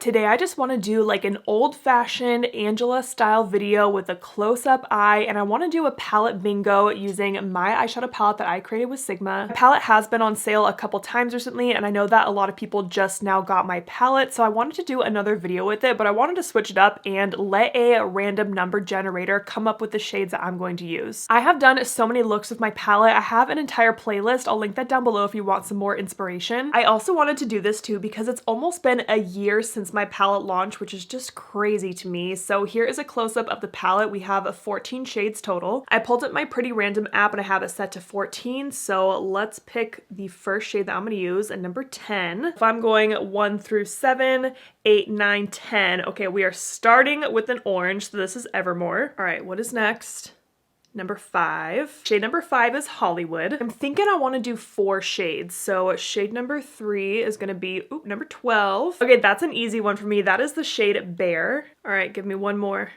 Today I just want to do like an old-fashioned Angela style video with a close-up eye, and I want to do a palette bingo using my eyeshadow palette that I created with Sigma. My palette has been on sale a couple times recently, and I know that a lot of people just now got my palette, so I wanted to do another video with it, but I wanted to switch it up and let a random number generator come up with the shades that I'm going to use. I have done so many looks with my palette. I have an entire playlist. I'll link that down below if you want some more inspiration. I also wanted to do this too because it's almost been a year since my palette launch, which is just crazy to me. So here is a close-up of the palette. We have 14 shades total. I pulled up my Pretty Random app and I have it set to 14. So let's pick the first shade that I'm going to use, and number 10. If I'm going 1 through 7, 8, 9, 10. Okay, we are starting with an orange. So this is Evermore. All right, what is next? Number 5. Shade number 5 is Hollywood. I'm thinking I want to do 4 shades. So shade number 3 is going to be, number 12. Okay, that's an easy one for me. That is the shade Bear. All right, give me one more.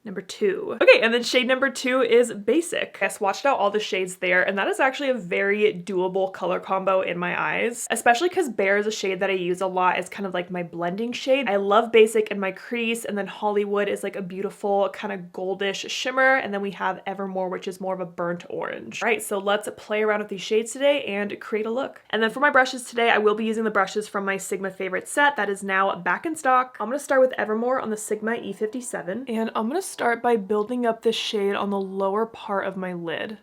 Number 2. Okay, and then shade number 2 is Basic. I swatched out all the shades there, and that is actually a very doable color combo in my eyes, especially because Bear is a shade that I use a lot as kind of like my blending shade. I love Basic in my crease, and then Hollywood is like a beautiful kind of goldish shimmer, and then we have Evermore, which is more of a burnt orange. All right, so let's play around with these shades today and create a look. And then for my brushes today, I will be using the brushes from my Sigma favorite set that is now back in stock. I'm going to start with Evermore on the Sigma E57, and I'm going to start by building up this shade on the lower part of my lid.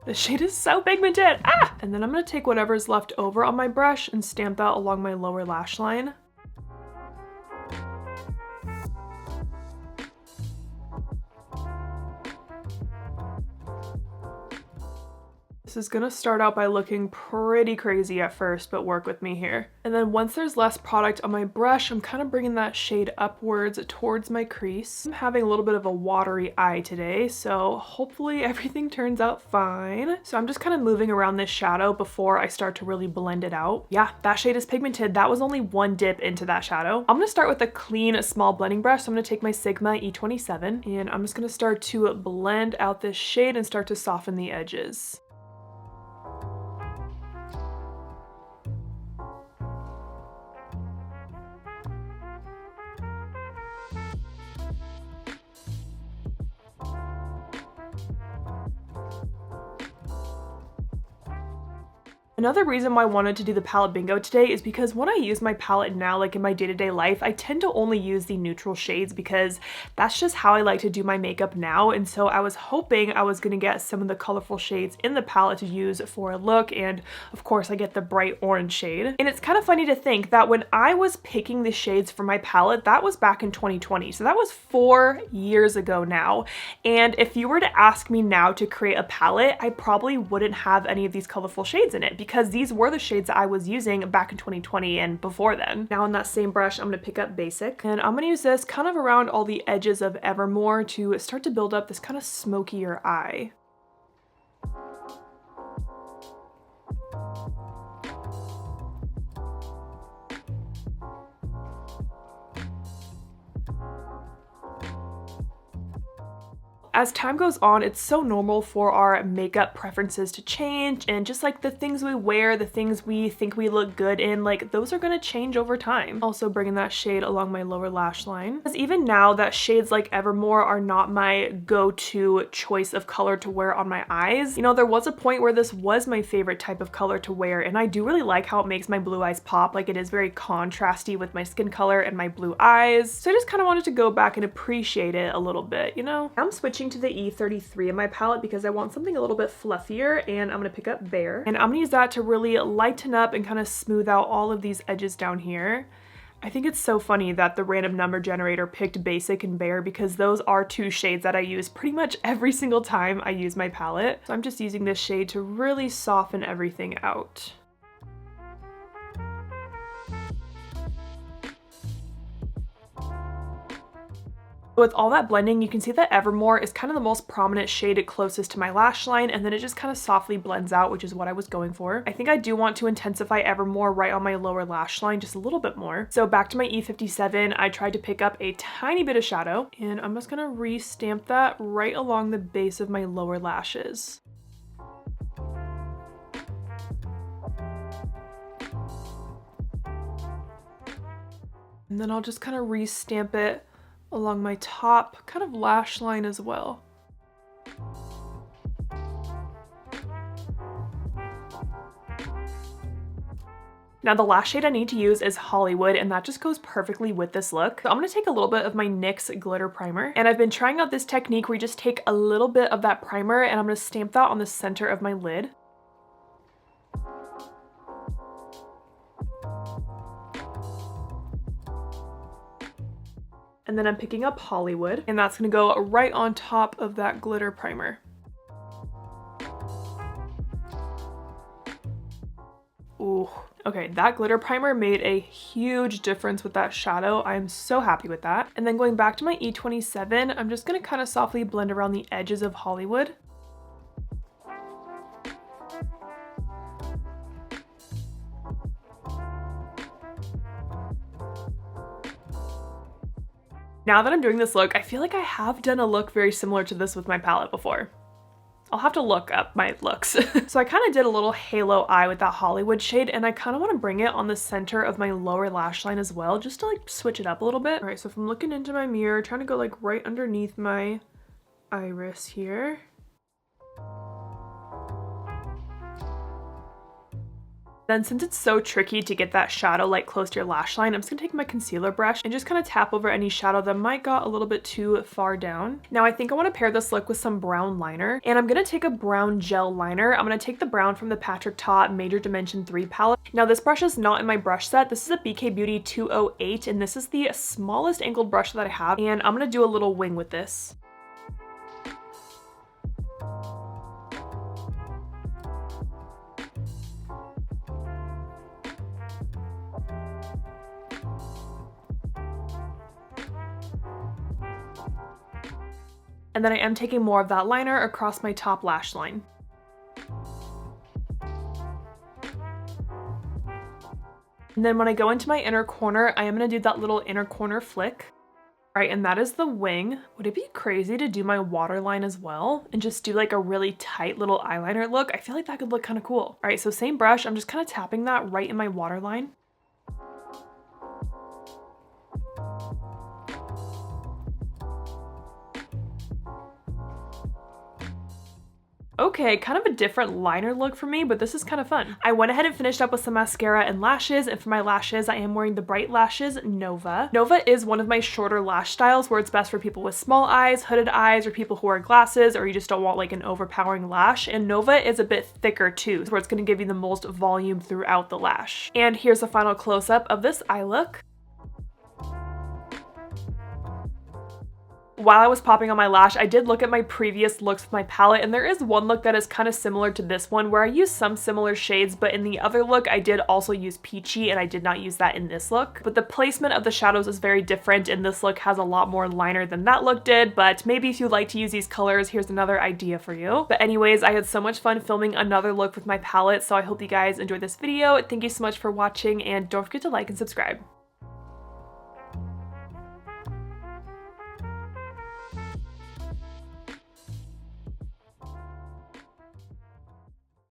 The shade is so pigmented! Ah! And then I'm going to take whatever's left over on my brush and stamp that along my lower lash line. This is gonna start out by looking pretty crazy at first, but work with me here. And then once there's less product on my brush, I'm kind of bringing that shade upwards towards my crease. I'm having a little bit of a watery eye today, so hopefully everything turns out fine. So I'm just kind of moving around this shadow before I start to really blend it out. Yeah, that shade is pigmented. That was only one dip into that shadow. I'm gonna start with a clean, small blending brush. So I'm gonna take my Sigma E27, and I'm just gonna start to blend out this shade and start to soften the edges. Another reason why I wanted to do the palette bingo today is because when I use my palette now, like in my day-to-day life, I tend to only use the neutral shades because that's just how I like to do my makeup now. And so I was hoping I was gonna get some of the colorful shades in the palette to use for a look, and of course I get the bright orange shade. And it's kind of funny to think that when I was picking the shades for my palette, that was back in 2020. So that was 4 years ago now. And if you were to ask me now to create a palette, I probably wouldn't have any of these colorful shades in it, because these were the shades that I was using back in 2020 and before then. Now on that same brush, I'm gonna pick up Basic, and I'm gonna use this kind of around all the edges of Evermore to start to build up this kind of smokier eye. As time goes on, it's so normal for our makeup preferences to change, and just like the things we wear, the things we think we look good in, like those are gonna change over time. Also bringing that shade along my lower lash line. Because even now that shades like Evermore are not my go-to choice of color to wear on my eyes, you know, there was a point where this was my favorite type of color to wear, and I do really like how it makes my blue eyes pop. Like, it is very contrasty with my skin color and my blue eyes. So I just kind of wanted to go back and appreciate it a little bit, you know? I'm switching to the E33 in my palette because I want something a little bit fluffier, and I'm gonna pick up Bear. And I'm gonna use that to really lighten up and kind of smooth out all of these edges down here. I think it's so funny that the random number generator picked Basic and Bear because those are 2 shades that I use pretty much every single time I use my palette. So I'm just using this shade to really soften everything out. With all that blending, you can see that Evermore is kind of the most prominent shade closest to my lash line, and then it just kind of softly blends out, which is what I was going for. I think I do want to intensify Evermore right on my lower lash line just a little bit more. So back to my E57, I tried to pick up a tiny bit of shadow, and I'm just gonna re-stamp that right along the base of my lower lashes. And then I'll just kind of re-stamp it along my top kind of lash line as well. Now the last shade I need to use is Hollywood, and that just goes perfectly with this look. So I'm gonna take a little bit of my NYX glitter primer, and I've been trying out this technique where you just take a little bit of that primer and I'm gonna stamp that on the center of my lid. And then I'm picking up Hollywood, and that's gonna go right on top of that glitter primer. Ooh, okay, that glitter primer made a huge difference with that shadow. I'm so happy with that. And then going back to my E27, I'm just gonna kind of softly blend around the edges of Hollywood. Now that I'm doing this look, I feel like I have done a look very similar to this with my palette before. I'll have to look up my looks. So I kind of did a little halo eye with that Hollywood shade, and I kind of want to bring it on the center of my lower lash line as well, just to like switch it up a little bit. All right, so if I'm looking into my mirror, trying to go like right underneath my iris here. Then since it's so tricky to get that shadow like close to your lash line, I'm just gonna take my concealer brush and just kind of tap over any shadow that might got a little bit too far down. Now I think I want to pair this look with some brown liner, and I'm gonna take a brown gel liner. I'm gonna take the brown from the Patrick Ta Major Dimension 3 palette. Now this brush is not in my brush set. This is a BK Beauty 208, and this is the smallest angled brush that I have, and I'm gonna do a little wing with this. And then I am taking more of that liner across my top lash line. And then when I go into my inner corner, I am going to do that little inner corner flick. Right, and that is the wing. Would it be crazy to do my waterline as well and just do like a really tight little eyeliner look? I feel like that could look kind of cool. All right, so same brush, I'm just kind of tapping that right in my waterline. Okay, kind of a different liner look for me, but this is kind of fun. I went ahead and finished up with some mascara and lashes, and for my lashes, I am wearing the Bright Lashes Nova. Nova is one of my shorter lash styles where it's best for people with small eyes, hooded eyes, or people who wear glasses, or you just don't want like an overpowering lash. And Nova is a bit thicker too, where it's gonna give you the most volume throughout the lash. And here's a final close-up of this eye look. While I was popping on my lash, I did look at my previous looks with my palette, and there is one look that is kind of similar to this one where I used some similar shades, but in the other look I did also use Peachy, and I did not use that in this look. But the placement of the shadows is very different, and this look has a lot more liner than that look did, but maybe if you like to use these colors, here's another idea for you. But anyways, I had so much fun filming another look with my palette, so I hope you guys enjoyed this video. Thank you so much for watching, and don't forget to like and subscribe.